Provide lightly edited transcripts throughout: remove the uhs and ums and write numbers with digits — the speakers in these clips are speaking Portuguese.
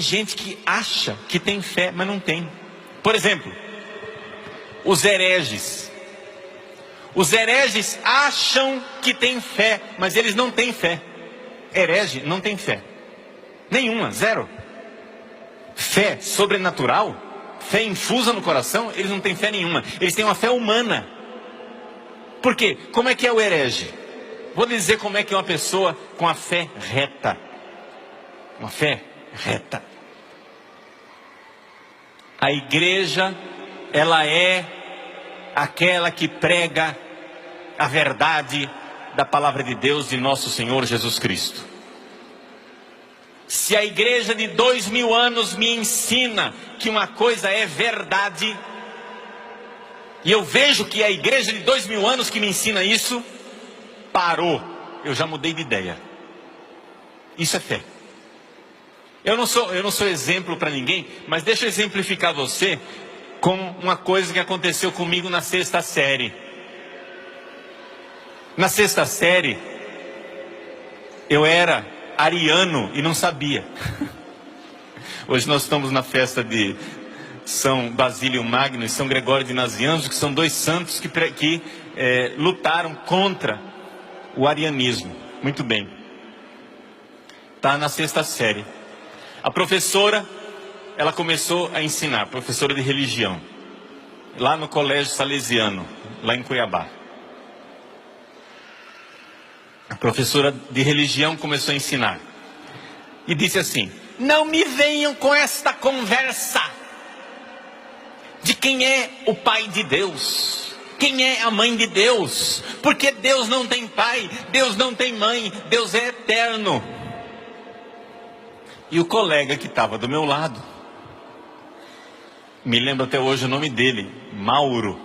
gente que acha que tem fé, mas não tem. Por exemplo, os hereges. Os hereges acham que tem fé, mas eles não têm fé. Herege não tem fé. Nenhuma, zero. Fé sobrenatural, fé infusa no coração, eles não têm fé nenhuma. Eles têm uma fé humana. Por quê? Como é que é o herege? Vou dizer como é que é uma pessoa com a fé reta. Uma fé reta. A igreja, ela é aquela que prega a verdade da palavra de Deus, de nosso Senhor Jesus Cristo. Se a igreja de 2000 anos me ensina que uma coisa é verdade, e eu vejo que é a igreja de 2000 anos que me ensina isso, parou, eu já mudei de ideia. Isso é fé. Eu não sou exemplo para ninguém, mas deixa eu exemplificar você com uma coisa que aconteceu comigo na 6ª série. Na 6ª série, eu era ariano e não sabia. Hoje nós estamos na festa de São Basílio Magno e São Gregório de Nazianzo, que são 2 santos que lutaram contra o arianismo. Muito bem. Está na 6ª série. A professora, ela começou a ensinar, professora de religião, lá no Colégio Salesiano, lá em Cuiabá. A professora de religião começou a ensinar. E disse assim: não me venham com esta conversa de quem é o pai de Deus, quem é a mãe de Deus, porque Deus não tem pai, Deus não tem mãe, Deus é eterno. E o colega que estava do meu lado, me lembro até hoje o nome dele, Mauro,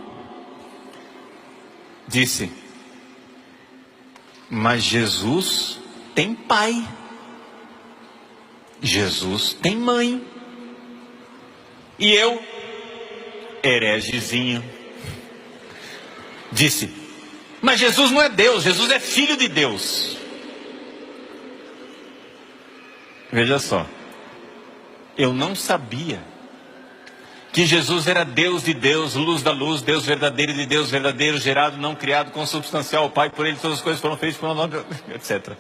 disse: mas Jesus tem pai, Jesus tem mãe. E eu, heregezinho, disse: mas Jesus não é Deus, Jesus é filho de Deus. Veja só, eu não sabia que Jesus era Deus de Deus, luz da luz, Deus verdadeiro de Deus verdadeiro, gerado, não criado, consubstancial ao Pai, por Ele todas as coisas foram feitas, por nome, etc.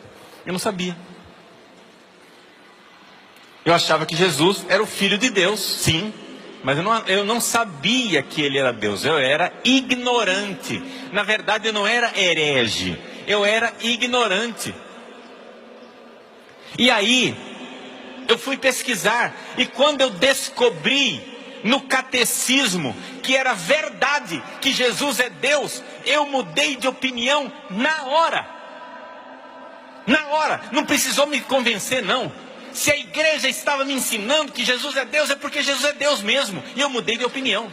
Eu não sabia. Eu achava que Jesus era o Filho de Deus, sim, mas eu não sabia que Ele era Deus, eu era ignorante. Na verdade eu não era herege, eu era ignorante. E aí, eu fui pesquisar, e quando eu descobri no catecismo que era verdade que Jesus é Deus, eu mudei de opinião na hora. Na hora, não precisou me convencer não. Se a igreja estava me ensinando que Jesus é Deus, é porque Jesus é Deus mesmo, e eu mudei de opinião.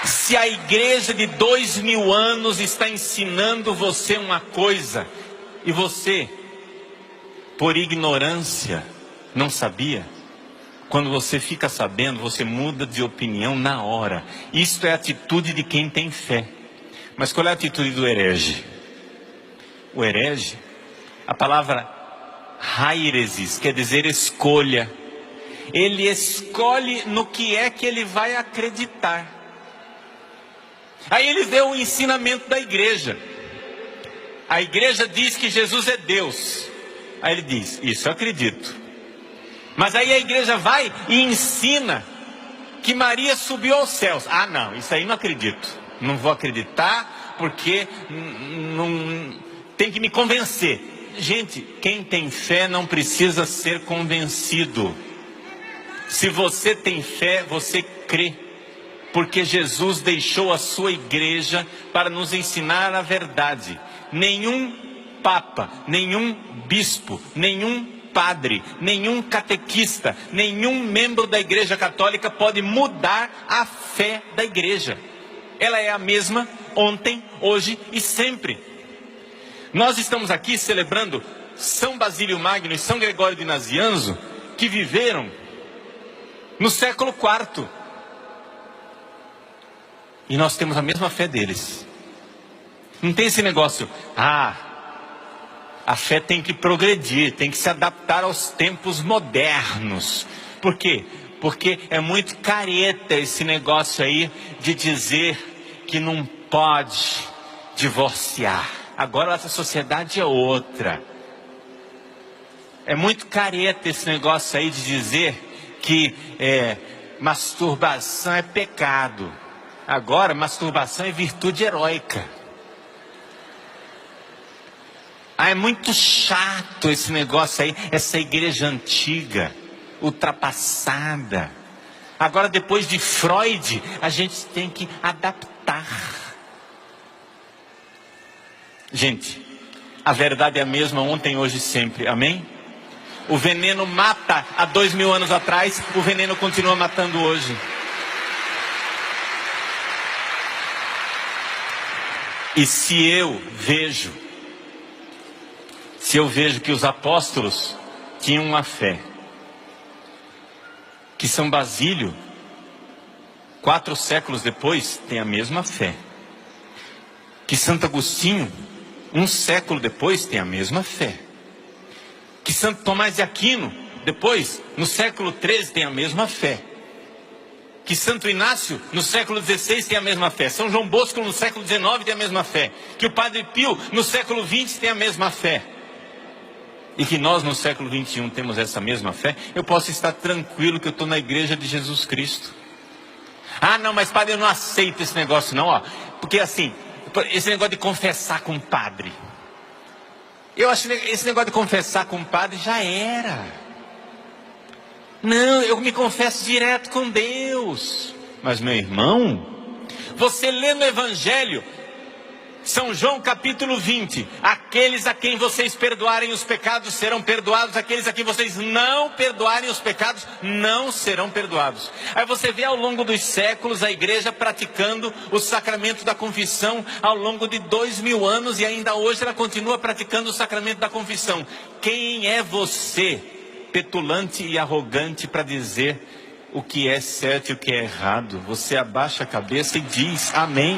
Se a igreja de 2000 anos está ensinando você uma coisa, e você, por ignorância, não sabia, quando você fica sabendo, você muda de opinião na hora. Isto é a atitude de quem tem fé. Mas qual é a atitude do herege? O herege, a palavra hairesis, quer dizer escolha. Ele escolhe no que é que ele vai acreditar. Aí ele deu o ensinamento da igreja. A igreja diz que Jesus é Deus. Aí ele diz: isso eu acredito. Mas aí a igreja vai e ensina que Maria subiu aos céus. Ah não, isso aí não acredito. Não vou acreditar porque não tem que me convencer. Gente, quem tem fé não precisa ser convencido. Se você tem fé, você crê. Porque Jesus deixou a sua igreja para nos ensinar a verdade. Nenhum papa, nenhum bispo, nenhum padre, nenhum catequista, nenhum membro da igreja católica pode mudar a fé da igreja. Ela é a mesma ontem, hoje e sempre. Nós estamos aqui celebrando São Basílio Magno e São Gregório de Nazianzo, que viveram no século IV. E nós temos a mesma fé deles. Não tem esse negócio, a fé tem que progredir, tem que se adaptar aos tempos modernos. Por quê? Porque é muito careta esse negócio aí de dizer que não pode divorciar. Agora essa sociedade é outra. É muito careta esse negócio aí de dizer que masturbação é pecado. Agora masturbação é virtude heróica. É muito chato esse negócio aí, essa igreja antiga, ultrapassada. Agora, depois de Freud, a gente tem que adaptar. Gente, a verdade é a mesma ontem, hoje e sempre, amém? O veneno mata há 2000 anos atrás, o veneno continua matando hoje. E se eu vejo que os apóstolos tinham uma fé, que São Basílio, 4 séculos depois, tem a mesma fé, que Santo Agostinho, 1 século depois, tem a mesma fé, que Santo Tomás de Aquino, depois, no século 13, tem a mesma fé, que Santo Inácio, no século 16, tem a mesma fé, São João Bosco, no século 19, tem a mesma fé, que o Padre Pio, no século 20, tem a mesma fé, e que nós no século 21 temos essa mesma fé, eu posso estar tranquilo que eu estou na igreja de Jesus Cristo. Não, mas padre, eu não aceito esse negócio não, porque assim, esse negócio de confessar com o padre, eu acho que esse negócio de confessar com o padre já era. Não, eu me confesso direto com Deus. Mas meu irmão, você lê no Evangelho, São João capítulo 20, aqueles a quem vocês perdoarem os pecados serão perdoados, aqueles a quem vocês não perdoarem os pecados não serão perdoados. Aí você vê ao longo dos séculos a igreja praticando o sacramento da confissão ao longo de 2000 anos, e ainda hoje ela continua praticando o sacramento da confissão. Quem é você, petulante e arrogante, para dizer o que é certo e o que é errado? Você abaixa a cabeça e diz amém.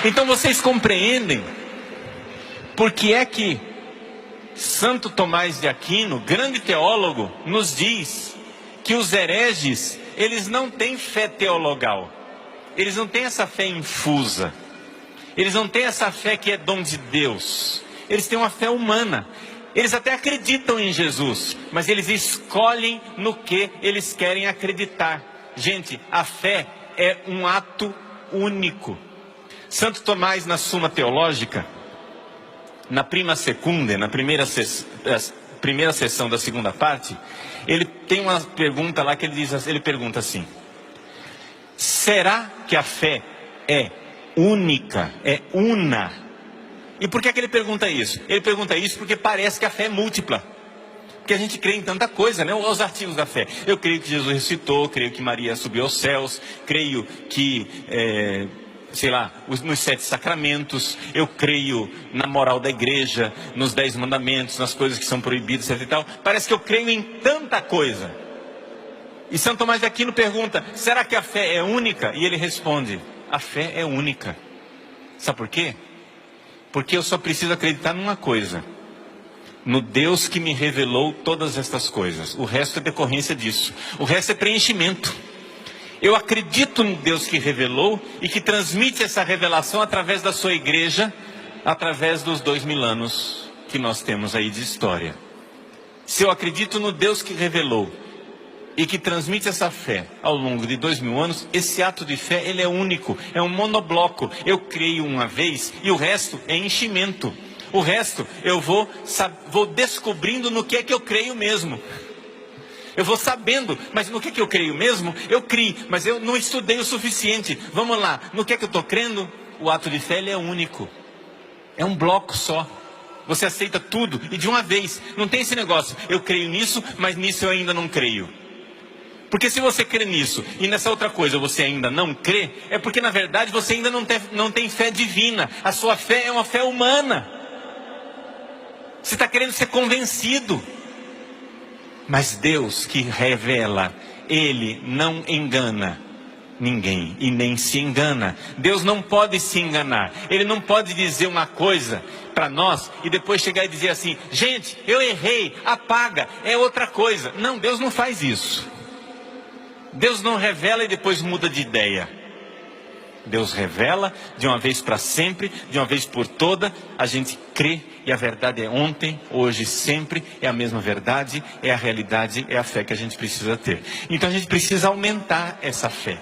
Então vocês compreendem por que é que Santo Tomás de Aquino, grande teólogo, nos diz que os hereges, eles não têm fé teologal, eles não têm essa fé infusa, eles não têm essa fé que é dom de Deus, eles têm uma fé humana. Eles até acreditam em Jesus, mas eles escolhem no que eles querem acreditar. Gente, a fé é um ato único. Santo Tomás, na Suma Teológica, na Prima Secunde, na primeira sessão da segunda parte, ele tem uma pergunta lá que ele pergunta assim: será que a fé é única, é una? E por que ele pergunta isso? Ele pergunta isso porque parece que a fé é múltipla. Porque a gente crê em tanta coisa, né? Os artigos da fé. Eu creio que Jesus ressuscitou, creio que Maria subiu aos céus, creio que... nos 7 sacramentos, eu creio na moral da igreja, nos 10 mandamentos, nas coisas que são proibidas, etc e tal. Parece que eu creio em tanta coisa. E Santo Tomás de Aquino pergunta: será que a fé é única? E ele responde: a fé é única. Sabe por quê? Porque eu só preciso acreditar numa coisa: no Deus que me revelou todas estas coisas. O resto é decorrência disso. O resto é preenchimento. Eu acredito no Deus que revelou e que transmite essa revelação através da sua igreja, através dos 2000 anos que nós temos aí de história. Se eu acredito no Deus que revelou e que transmite essa fé ao longo de 2000 anos, esse ato de fé, ele é único, é um monobloco. Eu creio uma vez e o resto é enchimento. O resto eu vou descobrindo no que é que eu creio mesmo. Eu vou sabendo, mas no que eu creio mesmo? Eu criei, mas eu não estudei o suficiente. Vamos lá, no que eu estou crendo? O ato de fé, ele é único. É um bloco só. Você aceita tudo e de uma vez. Não tem esse negócio: eu creio nisso, mas nisso eu ainda não creio. Porque se você crê nisso e nessa outra coisa você ainda não crê, é porque na verdade você ainda não tem fé divina. A sua fé é uma fé humana. Você está querendo ser convencido. Mas Deus que revela Ele não engana ninguém e nem se engana. Deus não pode se enganar. Ele não pode dizer uma coisa para nós e depois chegar e dizer assim: gente, eu errei, apaga, é outra coisa. Não, Deus não faz isso. Deus não revela e depois muda de ideia. Deus revela de uma vez para sempre, de uma vez por toda. A gente crê e a verdade é ontem, hoje, sempre. É a mesma verdade, é a realidade, é a fé que a gente precisa ter. Então a gente precisa aumentar essa fé.